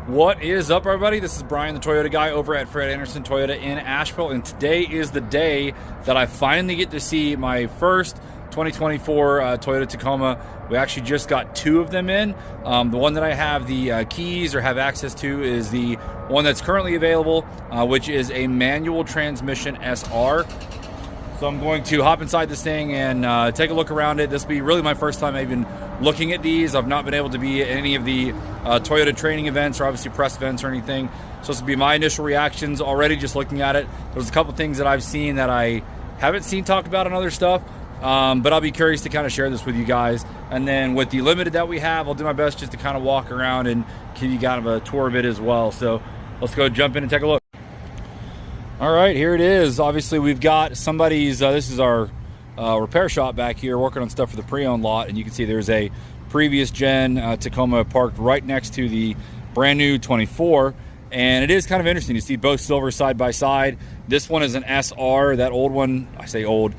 What is up, everybody? This is Brian, the Toyota guy over at Fred Anderson Toyota in Asheville, and today is the day that I finally get to see my first 2024 Toyota Tacoma. We actually just got two of them in. The one that I have the keys or have access to is the one that's currently available, which is a manual transmission SR. So I'm going to hop inside this thing and take a look around it. This will be really my first time even looking at these. I've not been able to be at any of the Toyota training events or obviously press events or anything. So this will be my initial reactions already just looking at it. There's a couple things that I've seen that I haven't seen talked about on other stuff, but I'll be curious to kind of share this with you guys. And then with the limited that we have, I'll do my best just to kind of walk around and give you kind of a tour of it as well. So let's go jump in and take a look. All right, here it is. Obviously, we've got somebody's, this is our repair shop back here working on stuff for the pre-owned lot. And you can see there's a previous gen Tacoma parked right next to the brand new 24. And it is kind of interesting to see both silver side by side. This one is an SR. That old one, I say old,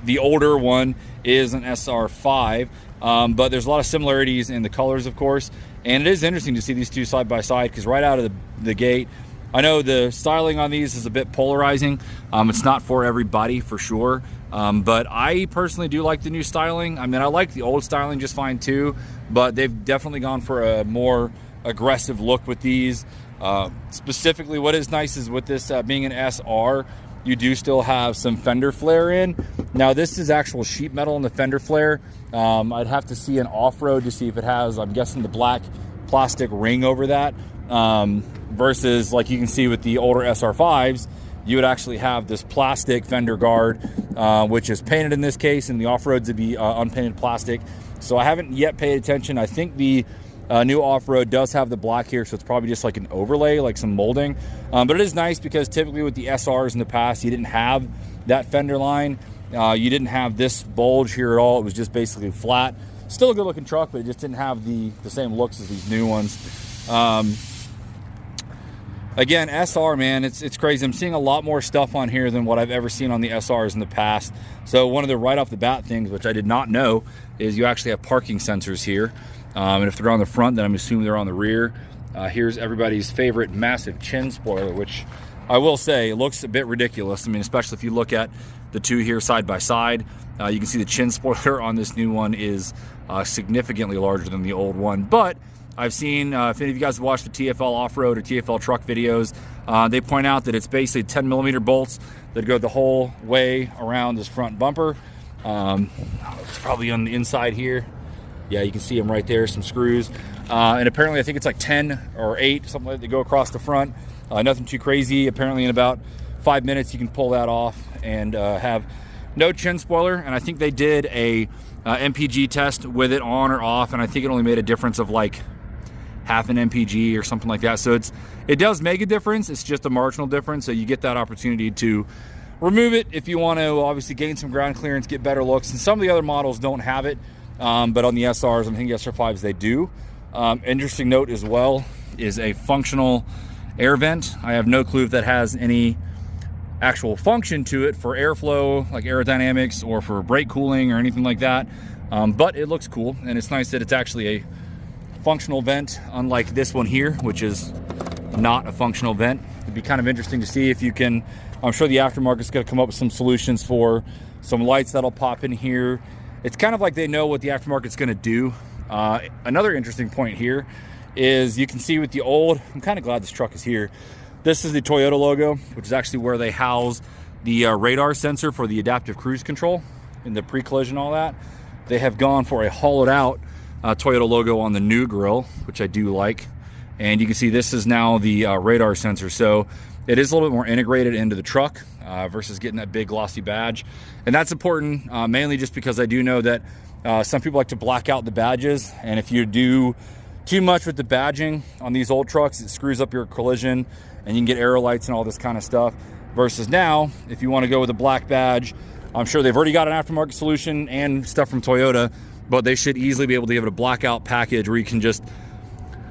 the older one is an SR5. But there's a lot of similarities in the colors, of course. And it is interesting to see these two side by side because right out of the gate, I know the styling on these is a bit polarizing. It's not for everybody for sure, but I personally do like the new styling. I mean, I like the old styling just fine too, but they've definitely gone for a more aggressive look with these. Specifically, what is nice is with this being an SR, you do still have some fender flare in. Now, this is actual sheet metal in the fender flare. I'd have to see an off-road to see if it has, I'm guessing, the black plastic ring over that. Versus like you can see with the older SR5s, you would actually have this plastic fender guard, which is painted in this case, and the off-roads would be unpainted plastic. So I haven't yet paid attention. I think the new off-road does have the black here, so it's probably just like an overlay, like some molding. But it is nice because typically with the SRs in the past, you didn't have that fender line. You didn't have this bulge here at all. It was just basically flat. Still a good looking truck, but it just didn't have the same looks as these new ones. Again, SR, man, it's crazy. I'm seeing a lot more stuff on here than what I've ever seen on the SRs in the past. So one of the right off the bat things, which I did not know, is you actually have parking sensors here. And if they're on the front, then I'm assuming they're on the rear. Here's everybody's favorite massive chin spoiler, which I will say looks a bit ridiculous. I mean, especially if you look at the two here side by side. You can see the chin spoiler on this new one is significantly larger than the old one. But I've seen, if any of you guys have watched the TFL off-road or TFL truck videos, they point out that it's basically 10 millimeter bolts that go the whole way around this front bumper. It's probably on the inside here. Yeah, you can see them right there, some screws. And apparently I think it's like 10 or 8, something like that, go across the front. Nothing too crazy. Apparently in about 5 minutes you can pull that off and have no chin spoiler. And I think they did a MPG test with it on or off, and I think it only made a difference of like half an MPG or something like that. So it does make a difference. It's just a marginal difference. So you get that opportunity to remove it if you want to obviously gain some ground clearance, get better looks. And some of the other models don't have it, but on the SRs, I think SR5s, they do. Interesting note as well is a functional air vent. I have no clue if that has any actual function to it for airflow, like aerodynamics, or for brake cooling or anything like that. But it looks cool, and it's nice that it's actually a functional vent, unlike this one here, which is not a functional vent. It'd be kind of interesting to see if you can, I'm sure the aftermarket's gonna come up with some solutions for some lights that'll pop in here. It's kind of like they know what the aftermarket's gonna do. Another interesting point here is you can see with the old, I'm kind of glad this truck is here. This is the Toyota logo, which is actually where they house the radar sensor for the adaptive cruise control and the pre-collision, all that. They have gone for a hollowed out Toyota logo on the new grille, which I do like. And you can see this is now the radar sensor. So it is a little bit more integrated into the truck versus getting that big glossy badge. And that's important, mainly just because I do know that some people like to black out the badges. And if you do too much with the badging on these old trucks, it screws up your collision and you can get aero lights and all this kind of stuff. Versus now, if you want to go with a black badge, I'm sure they've already got an aftermarket solution and stuff from Toyota, but they should easily be able to give it a blackout package where you can just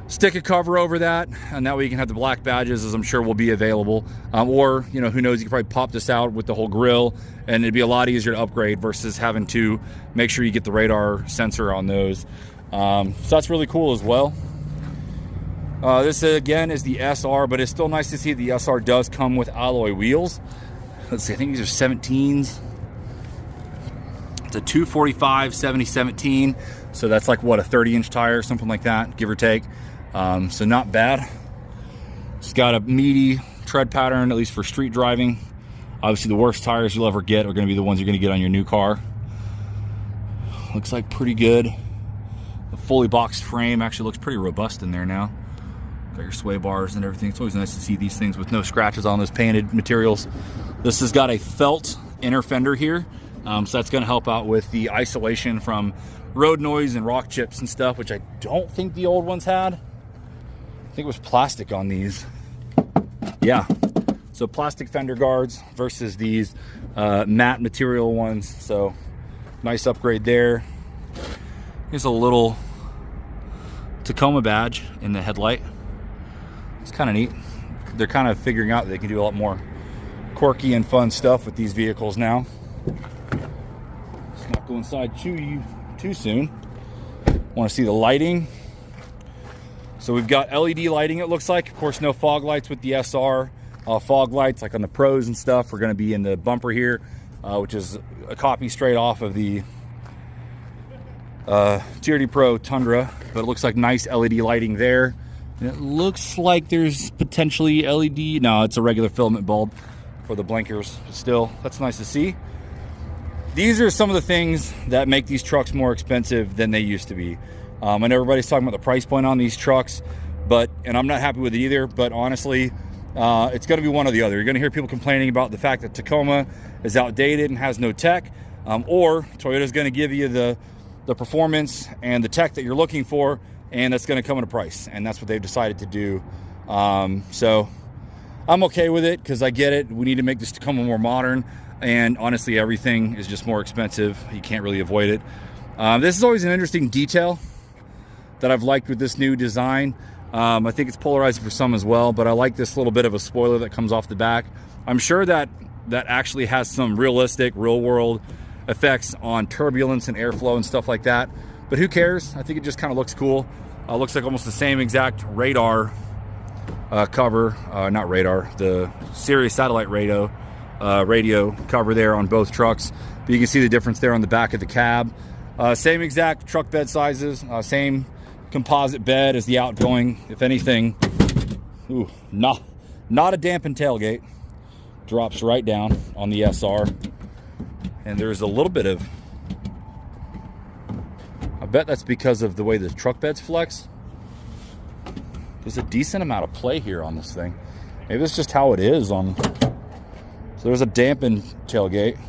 stick a cover over that, and that way you can have the black badges, as I'm sure will be available. Or, you know, who knows, you can probably pop this out with the whole grill, and it'd be a lot easier to upgrade versus having to make sure you get the radar sensor on those. So that's really cool as well. This again is the SR, but it's still nice to see the SR does come with alloy wheels. Let's see, I think these are 17s. It's a 245 7017, so that's like what, a 30-inch tire, something like that, give or take. So not bad. It's got a meaty tread pattern, at least for street driving. Obviously the worst tires you'll ever get are going to be the ones you're going to get on your new car. Looks like pretty good. The fully boxed frame actually looks pretty robust in there now. Got your sway bars and everything. It's always nice to see these things with no scratches on those painted materials. This has got a felt inner fender here, so that's going to help out with the isolation from road noise and rock chips and stuff, which I don't think the old ones had. I think it was plastic on these. Yeah, so plastic fender guards versus these matte material ones. So nice upgrade there. Here's a little Tacoma badge in the headlight. It's kind of neat. They're kind of figuring out that they can do a lot more quirky and fun stuff with these vehicles now. Let's not go inside too soon. Want to see the lighting. So we've got LED lighting, it looks like. Of course, no fog lights with the SR. Fog lights, like on the Pros and stuff, are going to be in the bumper here, which is a copy straight off of the TRD Pro Tundra. But it looks like nice LED lighting there. And it looks like there's potentially LED. No, it's a regular filament bulb for the blinkers. But still, that's nice to see. These are some of the things that make these trucks more expensive than they used to be. I know everybody's talking about the price point on these trucks, and I'm not happy with it either, but honestly, it's going to be one or the other. You're going to hear people complaining about the fact that Tacoma is outdated and has no tech, or Toyota's going to give you the performance and the tech that you're looking for, and that's going to come at a price, and that's what they've decided to do. So I'm okay with it because I get it. We need to make this Tacoma more modern, and honestly, everything is just more expensive. You can't really avoid it. This is always an interesting detail that I've liked with this new design. I think it's polarizing for some as well, but I like this little bit of a spoiler that comes off the back. I'm sure that actually has some realistic, real-world effects on turbulence and airflow and stuff like that, but who cares? I think it just kind of looks cool. Looks like almost the same exact radar cover, not radar, the Sirius satellite radio cover there on both trucks, but you can see the difference there on the back of the cab. Same exact truck bed sizes, same composite bed as the outgoing. If anything, ooh, not a dampened tailgate. Drops right down on the SR. And there's a little bit of, I bet that's because of the way the truck beds flex. There's a decent amount of play here on this thing. Maybe that's just how it is on, so there's a dampened tailgate.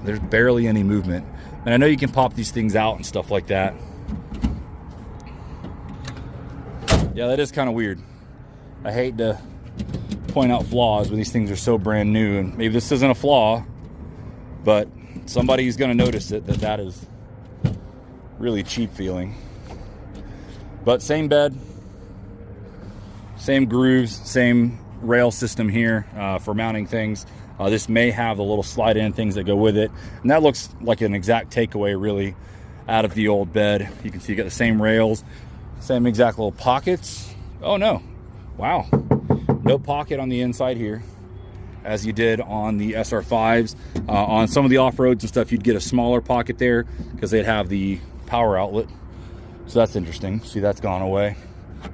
There's barely any movement. And I know you can pop these things out and stuff like that. Yeah, that is kind of weird. I hate to point out flaws, but these things are so brand new, and maybe this isn't a flaw, but somebody's going to notice it, that is really cheap feeling. But same bed, same grooves, same rail system here for mounting things. This may have the little slide-in things that go with it, and that looks like an exact takeaway really out of the old bed. You can see you got the same rails, same exact little pockets. Oh no, wow, no pocket on the inside here as you did on the SR5s. On some of the off-roads and stuff, you'd get a smaller pocket there because they'd have the power outlet. So that's interesting. See, that's gone away.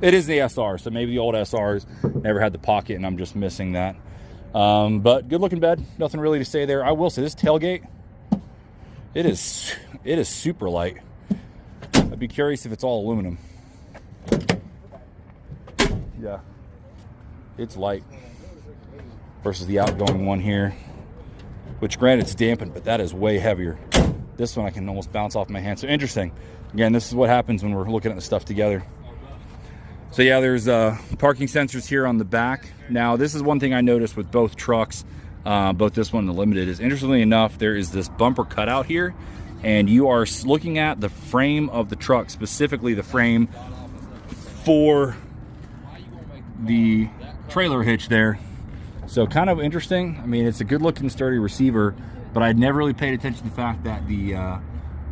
It is the SR, so maybe the old SRs never had the pocket and I'm just missing that. But good looking bed, nothing really to say there. I will say this tailgate, it is super light. I'd be curious if it's all aluminum. Yeah, it's light versus the outgoing one here, which granted it's dampened, but that is way heavier. This one I can almost bounce off my hand. So interesting. Again, this is what happens when we're looking at the stuff together. So yeah, there's parking sensors here on the back. Now, this is one thing I noticed with both trucks, both this one and the Limited, is interestingly enough, there is this bumper cutout here, and you are looking at the frame of the truck, specifically the frame for the trailer hitch there. So kind of interesting. I mean, it's a good looking sturdy receiver, but I'd never really paid attention to the fact that the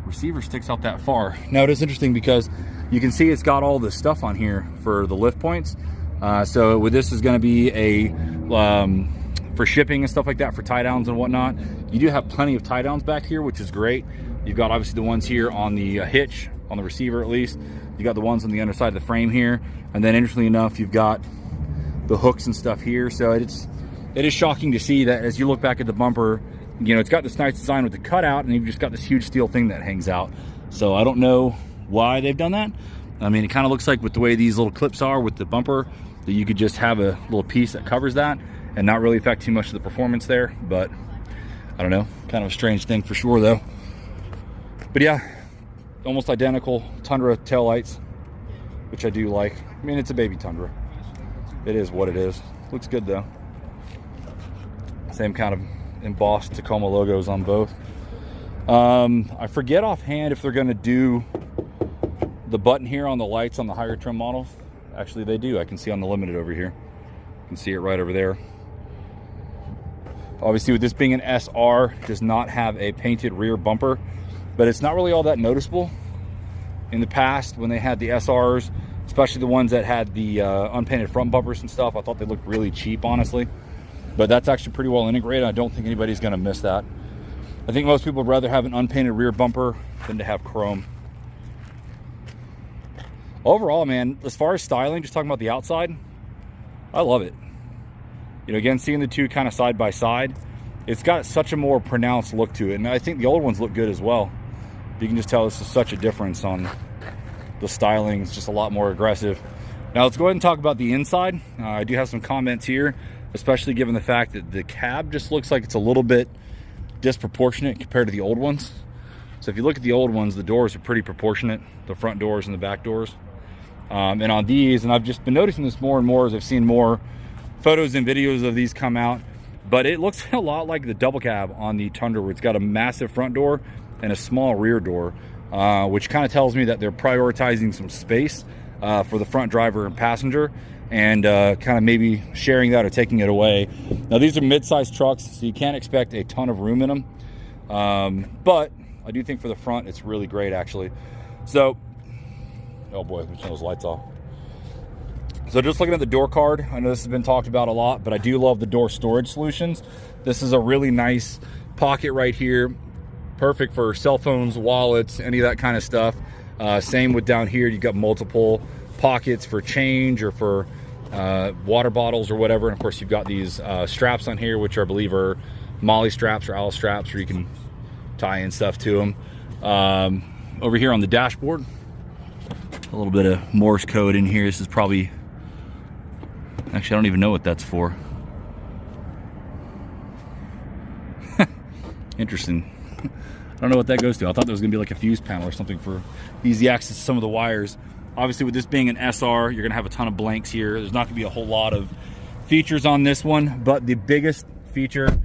receiver sticks out that far. Now, it is interesting because You can see it's got all this stuff on here for the lift points. So with this is going to be a for shipping and stuff like that, for tie downs and whatnot. You do have plenty of tie downs back here, which is great. You've got obviously the ones here on the hitch, on the receiver at least. You got the ones on the underside of the frame here, and then interestingly enough, you've got the hooks and stuff here. So it is shocking to see that as you look back at the bumper, you know, it's got this nice design with the cutout, and you've just got this huge steel thing that hangs out. So I don't know why they've done that. I mean, it kind of looks like with the way these little clips are with the bumper, that you could just have a little piece that covers that and not really affect too much of the performance there. But I don't know, kind of a strange thing for sure though. But yeah, almost identical Tundra taillights, which I do like. I mean, it's a baby Tundra. It is what it is. Looks good though. Same kind of embossed Tacoma logos on both. I forget offhand if they're going to do the button here on the lights on the higher trim models. Actually, they do. I can see on the Limited over here. You can see it right over there. Obviously, with this being an SR, it does not have a painted rear bumper, but it's not really all that noticeable. In the past, when they had the SRs, especially the ones that had the unpainted front bumpers and stuff, I thought they looked really cheap, honestly. But that's actually pretty well integrated. I don't think anybody's going to miss that. I think most people would rather have an unpainted rear bumper than to have chrome. Overall, man, as far as styling, just talking about the outside, I love it. You know, again, seeing the two kind of side by side, it's got such a more pronounced look to it. And I think the old ones look good as well. You can just tell this is such a difference on the styling. It's just a lot more aggressive. Now let's go ahead and talk about the inside. I do have some comments here, especially given the fact that the cab just looks like it's a little bit disproportionate compared to the old ones. So if you look at the old ones, the doors are pretty proportionate, the front doors and the back doors. And on these, and I've just been noticing this more and more as I've seen more photos and videos of these come out, but it looks a lot like the double cab on the Tundra, where it's got a massive front door and a small rear door, which kind of tells me that they're prioritizing some space for the front driver and passenger, and kind of maybe sharing that or taking it away. Now these are mid-sized trucks, so you can't expect a ton of room in them, but I do think for the front it's really great actually. So, oh boy, let me turn those lights off. So just looking at the door card, I know this has been talked about a lot, but I do love the door storage solutions. This is a really nice pocket right here, perfect for cell phones, wallets, any of that kind of stuff. Same with down here, you've got multiple pockets for change or for water bottles or whatever. And of course you've got these straps on here, which I believe are Molly straps or owl straps, where you can tie in stuff to them. Over here on the dashboard, a little bit of Morse code in here. This is probably, actually I don't even know what that's for. Interesting. I don't know what that goes to. I thought there was gonna be like a fuse panel or something for easy access to some of the wires. Obviously with this being an SR, you're gonna have a ton of blanks here. There's not gonna be a whole lot of features on this one, but the biggest feature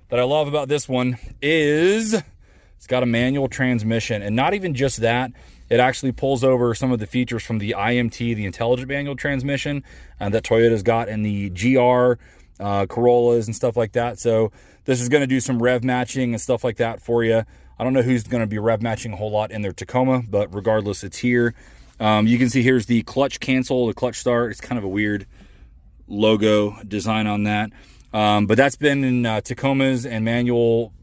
that I love about this one is it's got a manual transmission. And not even just that, it actually pulls over some of the features from the IMT, the intelligent manual transmission, that Toyota's got in the GR, Corollas and stuff like that. So this is gonna do some rev matching and stuff like that for you. I don't know who's gonna be rev matching a whole lot in their Tacoma, but regardless, it's here. You can see here's the clutch cancel, the clutch start. It's kind of a weird logo design on that. But that's been in Tacomas and manual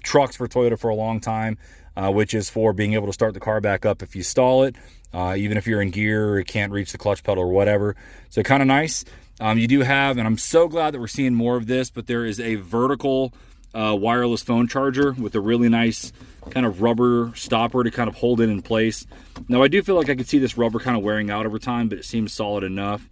trucks for Toyota for a long time, which is for being able to start the car back up if you stall it, even if you're in gear or can't reach the clutch pedal or whatever. So kind of nice. You do have, and I'm so glad that we're seeing more of this, but there is a vertical wireless phone charger with a really nice kind of rubber stopper to kind of hold it in place. Now I do feel like I could see this rubber kind of wearing out over time, but it seems solid enough.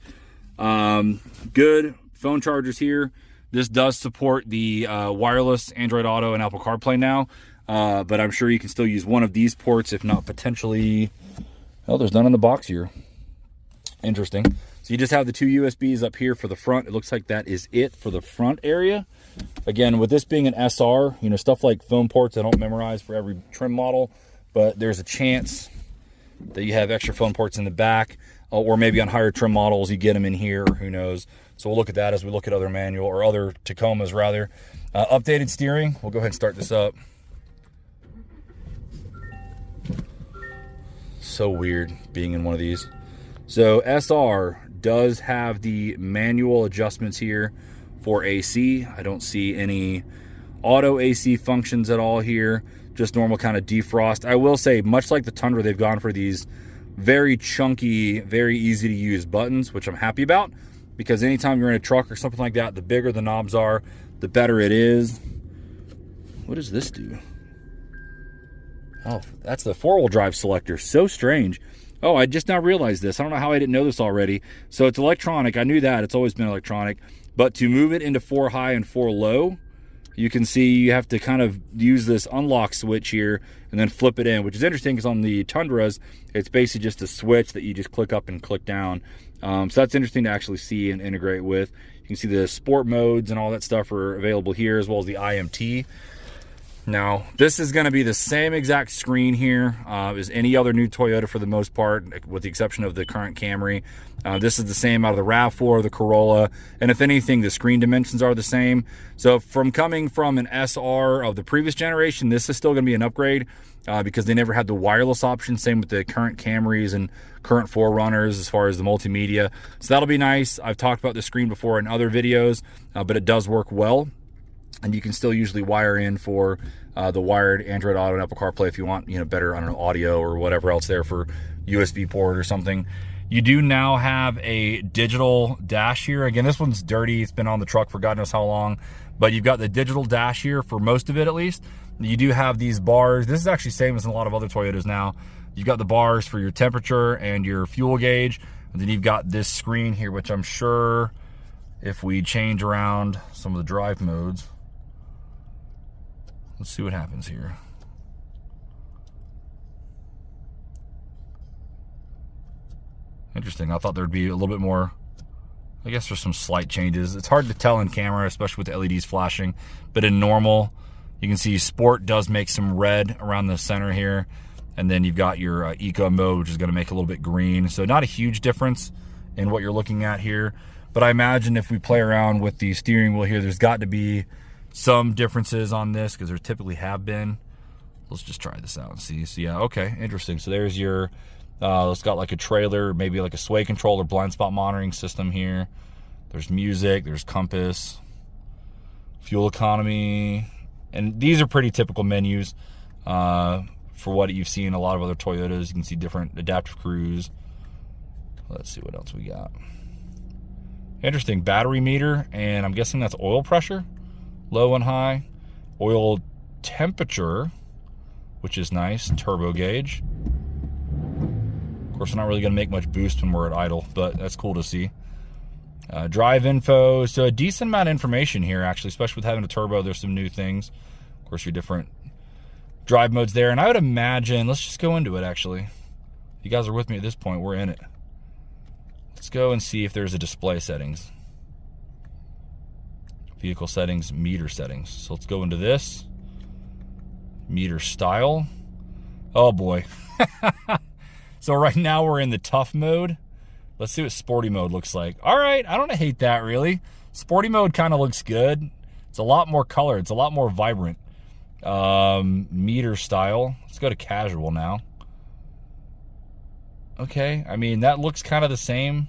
Good phone chargers here. This does support the wireless Android Auto and Apple CarPlay now, but I'm sure you can still use one of these ports, if not potentially, oh, there's none in the box here. Interesting. So you just have the two USBs up here for the front. It looks like that is it for the front area. Again, with this being an SR, you know, stuff like phone ports I don't memorize for every trim model, but there's a chance that you have extra phone ports in the back, or maybe on higher trim models you get them in here, or who knows. So we'll look at that as we look at other manual, or other Tacomas rather. Updated steering, we'll go ahead and start this up. So weird being in one of these. So SR does have the manual adjustments here for AC. I don't see any auto AC functions at all here. Just normal kind of defrost. I will say, much like the Tundra, they've gone for these very chunky, very easy to use buttons, which I'm happy about, because anytime you're in a truck or something like that, the bigger the knobs are, the better it is. What does this do? Oh, that's the 4-wheel drive selector. So strange. Oh, I just now realized this. I don't know how I didn't know this already. So it's electronic. I knew that. It's always been electronic. But to move it into 4 high and 4 low, you can see you have to kind of use this unlock switch here and then flip it in, which is interesting because on the Tundras, it's basically just a switch that you just click up and click down. So that's interesting to actually see and integrate with. You can see the sport modes and all that stuff are available here, as well as the IMT. Now, this is going to be the same exact screen here as any other new Toyota for the most part, with the exception of the current Camry. This is the same out of the RAV4, the Corolla, and if anything, the screen dimensions are the same. So from coming from an SR of the previous generation, this is still going to be an upgrade because they never had the wireless option. Same with the current Camrys and current 4Runners as far as the multimedia. So that'll be nice. I've talked about the screen before in other videos, but it does work well. And you can still usually wire in for the wired Android Auto and Apple CarPlay if you want, better, I don't know, audio or whatever else there for USB port or something. You do now have a digital dash here. Again, this one's dirty. It's been on the truck for God knows how long, but you've got the digital dash here for most of it, at least. You do have these bars. This is actually same as in a lot of other Toyotas now. You've got the bars for your temperature and your fuel gauge. And then you've got this screen here, which I'm sure if we change around some of the drive modes, let's see what happens here. Interesting. I thought there'd be a little bit more. I guess there's some slight changes. It's hard to tell in camera, especially with the LEDs flashing. But in normal, you can see Sport does make some red around the center here. And then you've got your Eco mode, which is going to make a little bit green. So not a huge difference in what you're looking at here. But I imagine if we play around with the steering wheel here, there's got to be some differences on this because there typically have been. Let's just try this out and see. So yeah, okay, interesting. So there's your, it's got like a trailer, maybe like a sway control or blind spot monitoring system here. There's music, there's compass, fuel economy, and these are pretty typical menus for what you've seen in a lot of other Toyotas. You can see different adaptive cruise. Let's see what else we got. Interesting, battery meter, and I'm guessing that's oil pressure. Low and high, oil temperature, which is nice, turbo gauge. Of course, we're not really going to make much boost when we're at idle, but that's cool to see. Drive info, so a decent amount of information here, actually, especially with having a turbo. There's some new things. Of course, your different drive modes there, and I would imagine, let's just go into it, actually. If you guys are with me at this point, we're in it. Let's go and see if there's a display settings. Vehicle settings, meter settings. So let's go into this. Meter style. Oh boy. So right now we're in the tough mode. Let's see what sporty mode looks like. All right, I don't hate that really. Sporty mode kind of looks good. It's a lot more color. It's a lot more vibrant. Meter style. Let's go to casual now. Okay, I mean, that looks kind of the same.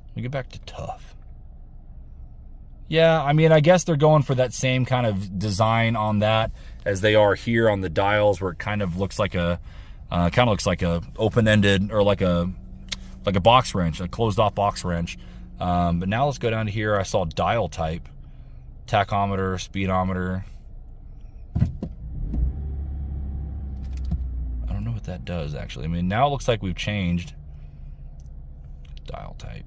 Let me get back to tough. Yeah, I mean, I guess they're going for that same kind of design on that as they are here on the dials, where it kind of looks like a open-ended, or like a box wrench, a closed-off box wrench. But now let's go down to here. I saw dial type, tachometer, speedometer. I don't know what that does actually. I mean, now it looks like we've changed dial type.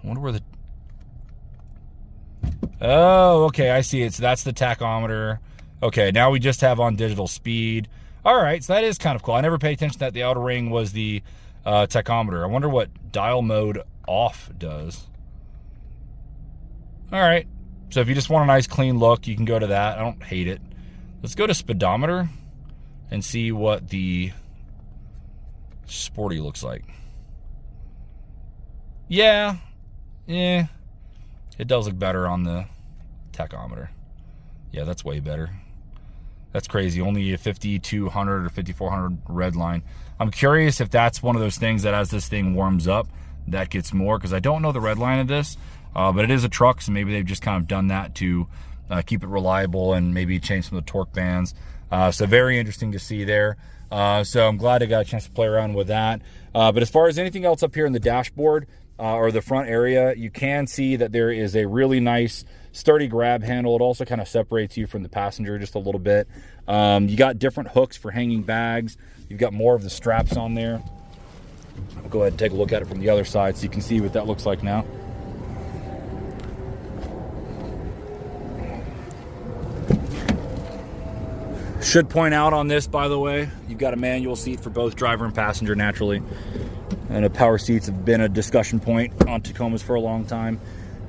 I wonder where the. Oh, okay, I see it. So that's the tachometer. Okay, now we just have on digital speed. All right, so that is kind of cool. I never paid attention that the outer ring was the tachometer. I wonder what dial mode off does. All right, so if you just want a nice clean look, you can go to that. I don't hate it. Let's go to speedometer and see what the sporty looks like. Yeah. It does look better on the tachometer. Yeah, that's way better. That's crazy. Only a 5,200 or 5,400 red line. I'm curious if that's one of those things that as this thing warms up, that gets more, because I don't know the red line of this, but it is a truck, so maybe they've just kind of done that to keep it reliable and maybe change some of the torque bands. So very interesting to see there. So I'm glad I got a chance to play around with that. But as far as anything else up here in the dashboard or the front area, you can see that there is a really nice sturdy grab handle. It also kind of separates you from the passenger just a little bit. You got different hooks for hanging bags. You've got more of the straps on there. I'll go ahead and take a look at it from the other side so you can see what that looks like now. Should point out on this, by the way, you've got a manual seat for both driver and passenger naturally. And power seats have been a discussion point on Tacomas for a long time.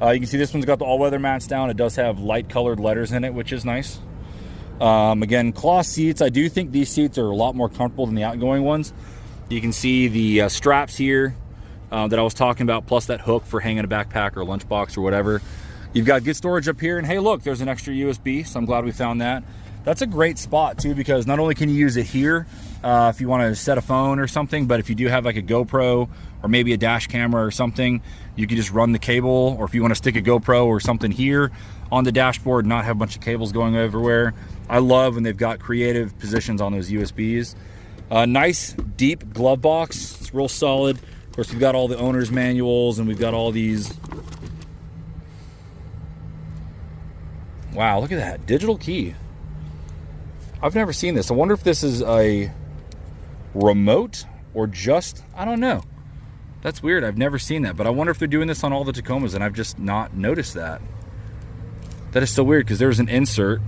You can see this one's got the all-weather mats down. It does have light-colored letters in it, which is nice. Again, cloth seats. I do think these seats are a lot more comfortable than the outgoing ones. You can see the straps here that I was talking about, plus that hook for hanging a backpack or a lunchbox or whatever. You've got good storage up here, and hey, look, there's an extra USB, so I'm glad we found that. That's a great spot too, because not only can you use it here if you want to set a phone or something, but if you do have like a GoPro or maybe a dash camera or something, you can just run the cable, or if you want to stick a GoPro or something here on the dashboard, not have a bunch of cables going everywhere. I love when they've got creative positions on those USBs. Nice deep glove box. It's real solid. Of course, we've got all the owner's manuals, and we've got all these. Wow, look at that digital key. I've never seen this. I wonder if this is a remote or just, I don't know. That's weird. I've never seen that, but I wonder if they're doing this on all the Tacomas and I've just not noticed that. That is so weird, because there's an insert.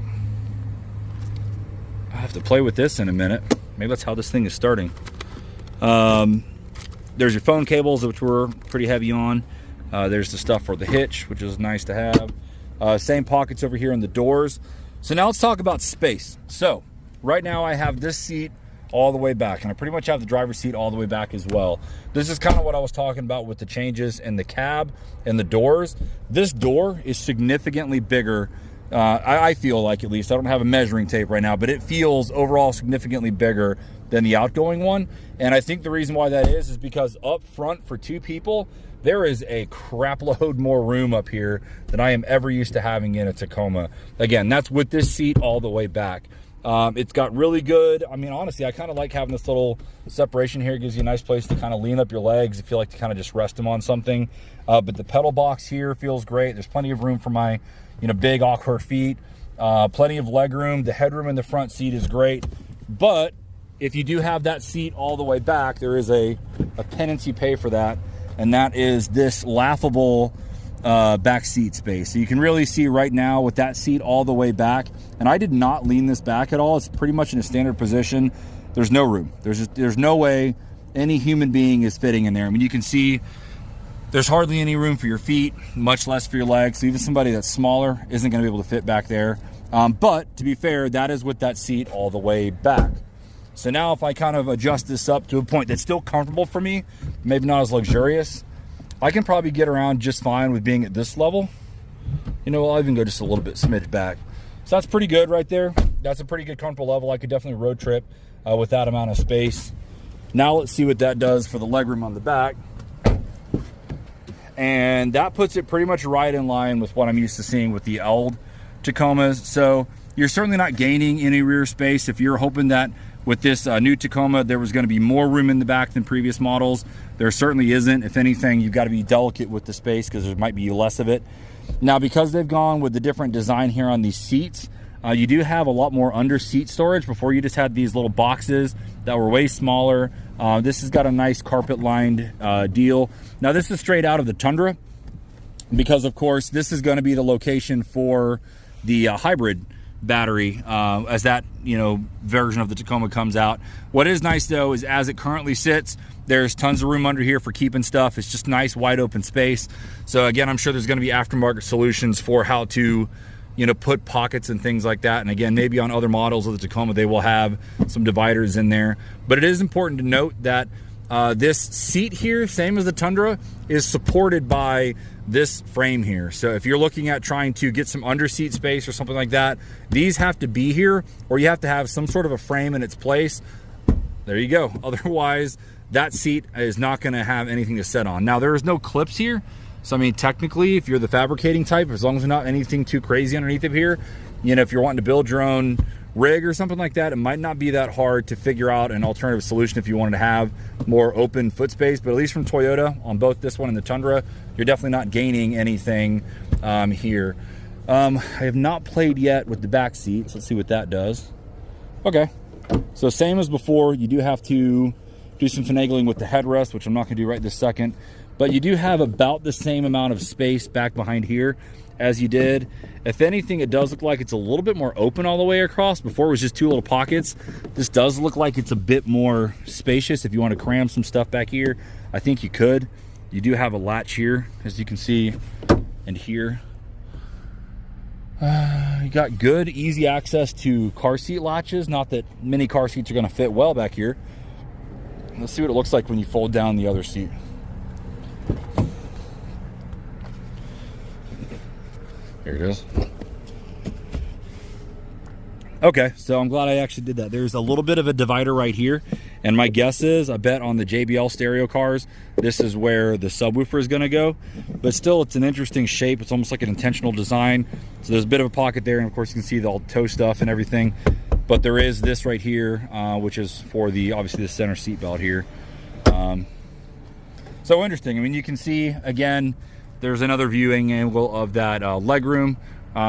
I have to play with this in a minute. Maybe that's how this thing is starting. There's your phone cables, which we're pretty heavy on. There's the stuff for the hitch, which is nice to have. Same pockets over here in the doors. So now let's talk about space. So right now I have this seat all the way back, and I pretty much have the driver's seat all the way back as well. This is kind of what I was talking about with the changes in the cab and the doors. This door is significantly bigger. I feel like, at least, I don't have a measuring tape right now, but it feels overall significantly bigger than the outgoing one. And I think the reason why that is because up front for two people, there is a crap load more room up here than I am ever used to having in a Tacoma. Again, that's with this seat all the way back. It's got really good, I mean, honestly, I kind of like having this little separation here. It gives you a nice place to kind of lean up your legs if you like to kind of just rest them on something. But the pedal box here feels great. There's plenty of room for my, big awkward feet. Plenty of leg room. The headroom in the front seat is great. But if you do have that seat all the way back, there is a penance you pay for that. And that is this laughable back seat space. So you can really see right now with that seat all the way back, and I did not lean this back at all. It's pretty much in a standard position. There's no room. There's no way any human being is fitting in there. I mean, you can see there's hardly any room for your feet, much less for your legs. So even somebody that's smaller isn't going to be able to fit back there. But to be fair, that is with that seat all the way back. So now if I kind of adjust this up to a point that's still comfortable for me, maybe not as luxurious, I can probably get around just fine with being at this level. I'll even go just a little bit smidge back. So that's pretty good right there. That's a pretty good comfortable level. I could definitely road trip with that amount of space. Now let's see what that does for the legroom on the back. And that puts it pretty much right in line with what I'm used to seeing with the old Tacomas. So you're certainly not gaining any rear space. If you're hoping that with this new Tacoma there was going to be more room in the back than previous models, there certainly isn't. If anything, you've got to be delicate with the space because there might be less of it. Now, because they've gone with the different design here on these seats, you do have a lot more under seat storage. Before, you just had these little boxes that were way smaller. This has got a nice carpet lined deal. Now, this is straight out of the Tundra because, of course, this is going to be the location for the hybrid battery as that version of the Tacoma comes out. What is nice though is as it currently sits, there's tons of room under here for keeping stuff. It's just nice wide open space. So again, I'm sure there's going to be aftermarket solutions for how to put pockets and things like that. And again, maybe on other models of the Tacoma they will have some dividers in there. But it is important to note that This seat here, same as the Tundra, is supported by this frame here. So if you're looking at trying to get some under seat space or something like that, these have to be here, or you have to have some sort of a frame in its place. There you go. Otherwise, that seat is not going to have anything to sit on. Now, there is no clips here. So, I mean, technically, if you're the fabricating type, as long as there's not anything too crazy underneath of here, you know, if you're wanting to build your own rig or something like that, it might not be that hard to figure out an alternative solution if you wanted to have more open foot space. But at least from Toyota, on both this one and the Tundra, you're definitely not gaining anything here. I have not played yet with the back seats. Let's see what that does. Okay, so same as before, you do have to do some finagling with the headrest, which I'm not going to do right this second. But you do have about the same amount of space back behind here as you did. If anything, it does look like it's a little bit more open all the way across. Before it was just two little pockets. This does look like it's a bit more spacious. If you want to cram some stuff back here, I think you could. You do have a latch here, as you can see, and here. You got good, easy access to car seat latches. Not that many car seats are going to fit well back here. Let's see what it looks like when you fold down the other seat. Here it is. Okay, so I'm glad I actually did that. There's a little bit of a divider right here, and my guess is, I bet on the JBL stereo cars, this is where the subwoofer is going to go. But still, it's an interesting shape. It's almost like an intentional design. So there's a bit of a pocket there, and of course you can see all the toe stuff and everything. But there is this right here, which is for the, obviously, the center seat belt here. So interesting. I mean, you can see, again, there's another viewing angle of that leg room.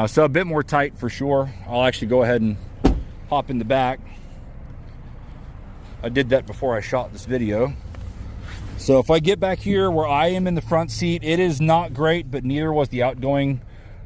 So a bit more tight for sure. I'll actually go ahead and hop in the back. I did that before I shot this video. So if I get back here where I am in the front seat, it is not great, but neither was the outgoing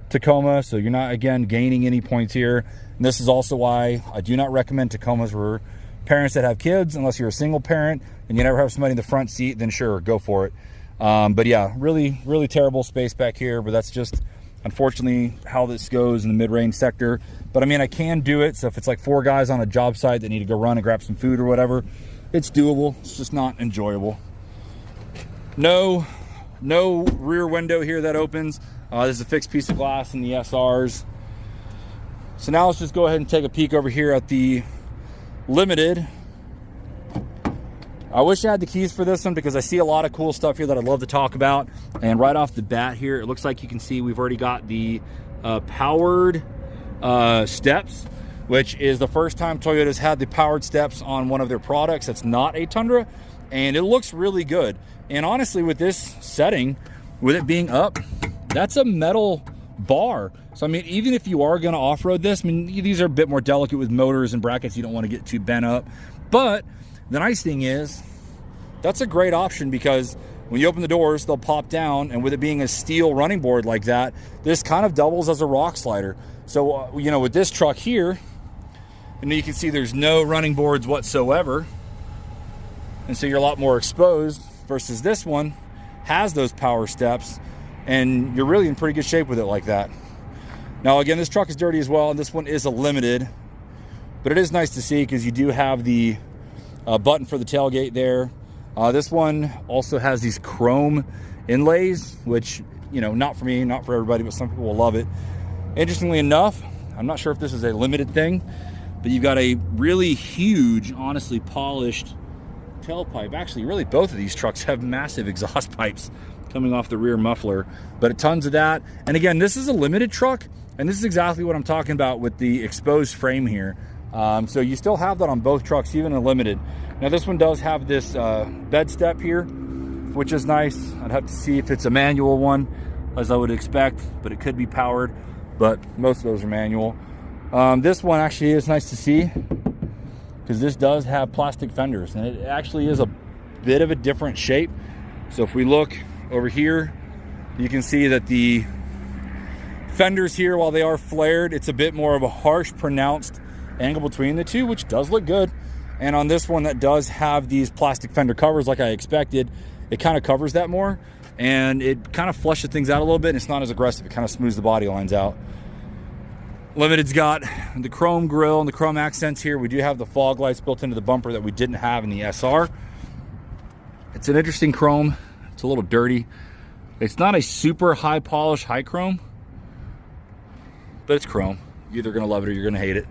Tacoma. So you're not, again, gaining any points here. And this is also why I do not recommend Tacomas for parents that have kids. Unless you're a single parent and you never have somebody in the front seat, then sure, go for it. But yeah, really, really terrible space back here, but that's just unfortunately how this goes in the mid-range sector. But I mean, I can do it. So if it's like 4 guys on a job site that need to go run and grab some food or whatever, it's doable. It's just not enjoyable. No rear window here that opens. There's a fixed piece of glass in the SRs. So now let's just go ahead and take a peek over here at the Limited. I wish I had the keys for this one because I see a lot of cool stuff here that I'd love to talk about. And right off the bat here, it looks like you can see we've already got the powered steps, which is the first time Toyota's had the powered steps on one of their products that's not a Tundra. And it looks really good. And honestly, with this setting, with it being up, that's a metal bar. So I mean, even if you are going to off-road this, I mean, these are a bit more delicate with motors and brackets. You don't want to get too bent up. But the nice thing is, that's a great option because when you open the doors, they'll pop down. And with it being a steel running board like that, this kind of doubles as a rock slider. So, you know, with this truck here, and you can see there's no running boards whatsoever. And so you're a lot more exposed versus this one has those power steps. And you're really in pretty good shape with it like that. Now, again, this truck is dirty as well. And this one is a Limited. But it is nice to see because you do have the button for the tailgate there. This one also has these chrome inlays, which, you know, not for me, not for everybody, but some people will love it. Interestingly enough, I'm not sure if this is a Limited thing, but you've got a really huge, honestly polished tailpipe. Actually, really both of these trucks have massive exhaust pipes coming off the rear muffler, but tons of that. And again, this is a Limited truck, and this is exactly what I'm talking about with the exposed frame here. So you still have that on both trucks, even a Limited. Now this one does have this bed step here, which is nice. I'd have to see if it's a manual one, as I would expect, but it could be powered, but most of those are manual. This one actually is nice to see because this does have plastic fenders, and it actually is a bit of a different shape. So if we look over here, you can see that the fenders here, while they are flared, it's a bit more of a harsh, pronounced angle between the two, which does look good. And on this one that does have these plastic fender covers like I expected, it kind of covers that more, and it kind of flushes things out a little bit, and it's not as aggressive. It kind of smooths the body lines out. Limited's got the chrome grille and the chrome accents here. We do have the fog lights built into the bumper that we didn't have in the SR. It's an interesting chrome. It's a little dirty. It's not a super high polish, high chrome, but it's chrome. You're either gonna love it or you're gonna hate it.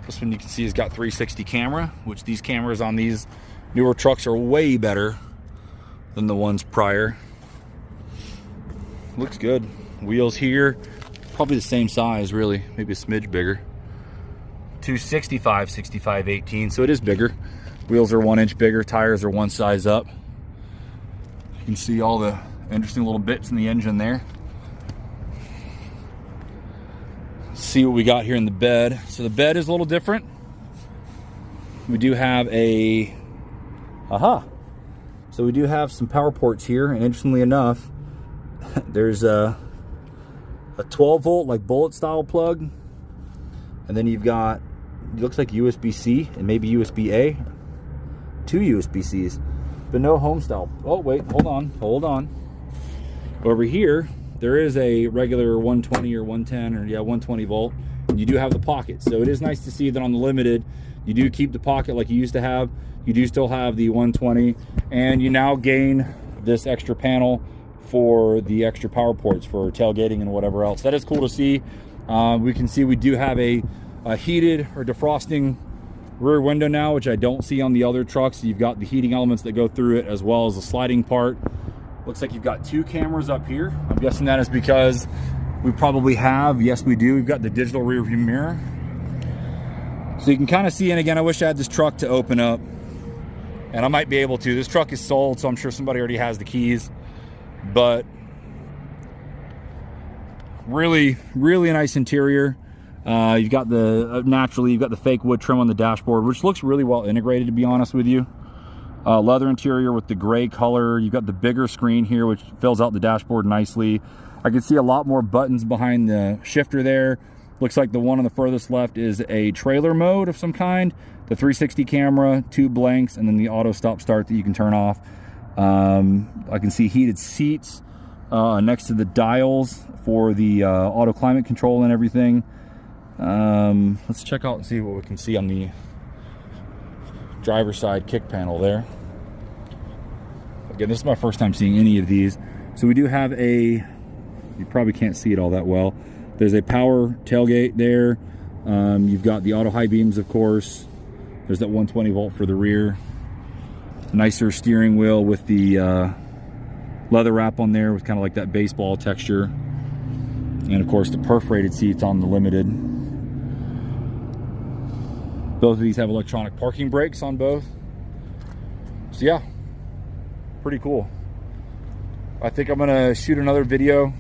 This one you can see has got 360 camera, which these cameras on these newer trucks are way better than the ones prior. Looks good. Wheels here, probably the same size really, maybe a smidge bigger. 265, 65, 18, so it is bigger. Wheels are 1 inch bigger, tires are 1 size up. You can see all the interesting little bits in the engine there. Let's see what we got here in the bed. So the bed is a little different. We do have a, so we do have some power ports here, and interestingly enough, there's a 12 volt like bullet style plug, and then you've got, it looks like USB-C and maybe USB-A, 2 USB-Cs, but no home style. Oh wait, hold on. Over here, there is a regular 120 or 110 or 120 volt. You do have the pocket, so it is nice to see that on the Limited, you do keep the pocket like you used to have. You do still have the 120, and you now gain this extra panel for the extra power ports for tailgating and whatever else. That is cool to see. We can see we do have a heated or defrosting rear window now, which I don't see on the other trucks. You've got the heating elements that go through it, as well as the sliding part. Looks like you've got 2 cameras up here. I'm guessing that is because we probably have, yes we do, we've got the digital rear view mirror. So you can kind of see, and again, I wish I had this truck to open up, and I might be able to. This truck is sold, so I'm sure somebody already has the keys, but really, really nice interior. You've got the, naturally, you've got the fake wood trim on the dashboard, which looks really well integrated, to be honest with you. Leather interior with the gray color. You've got the bigger screen here, which fills out the dashboard nicely. I can see a lot more buttons behind the shifter there. Looks like the one on the furthest left is a trailer mode of some kind. The 360 camera, 2 blanks, and then the auto stop start that you can turn off. I can see heated seats next to the dials for the auto climate control and everything. Let's check out and see what we can see on the driver's side kick panel there. Again, this is my first time seeing any of these. So we do have a, you probably can't see it all that well. There's a power tailgate there. You've got the auto high beams, of course. There's that 120 volt for the rear. Nicer steering wheel with the leather wrap on there with kind of like that baseball texture. And of course the perforated seats on the Limited. Both of these have electronic parking brakes on both. So yeah, pretty cool. I think I'm gonna shoot another video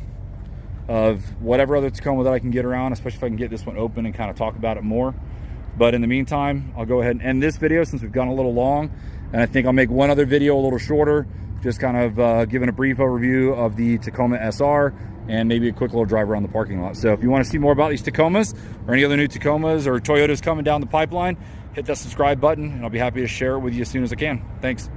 of whatever other Tacoma that I can get around, especially if I can get this one open and kind of talk about it more. But in the meantime, I'll go ahead and end this video since we've gone a little long, and I think I'll make one other video a little shorter, just kind of giving a brief overview of the Tacoma SR and maybe a quick little drive around the parking lot. So if you want to see more about these Tacomas or any other new Tacomas or Toyotas coming down the pipeline, hit that subscribe button and I'll be happy to share it with you as soon as I can. Thanks.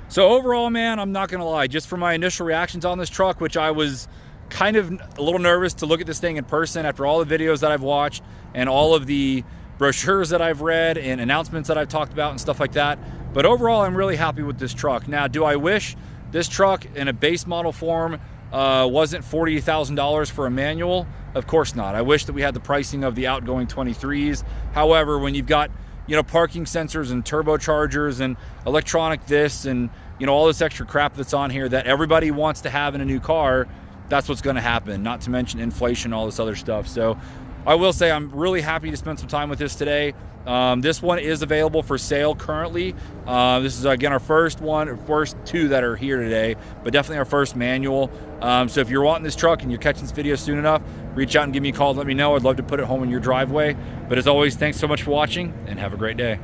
So overall, man, I'm not gonna lie, just from my initial reactions on this truck, which I was kind of a little nervous to look at this thing in person after all the videos that I've watched and all of the brochures that I've read and announcements that I've talked about and stuff like that. But overall, I'm really happy with this truck. Now, do I wish this truck in a base model form wasn't $40,000 for a manual? Of course not. I wish that we had the pricing of the outgoing 23s. However, when you've got, you know, parking sensors and turbochargers and electronic this and, you know, all this extra crap that's on here that everybody wants to have in a new car, that's what's going to happen, not to mention inflation, all this other stuff. So I will say I'm really happy to spend some time with this today. This one is available for sale currently. This is, again, our first 2 that are here today, but definitely our first manual. So if you're wanting this truck and you're catching this video soon enough, reach out and give me a call and let me know. I'd love to put it home in your driveway. But as always, thanks so much for watching and have a great day.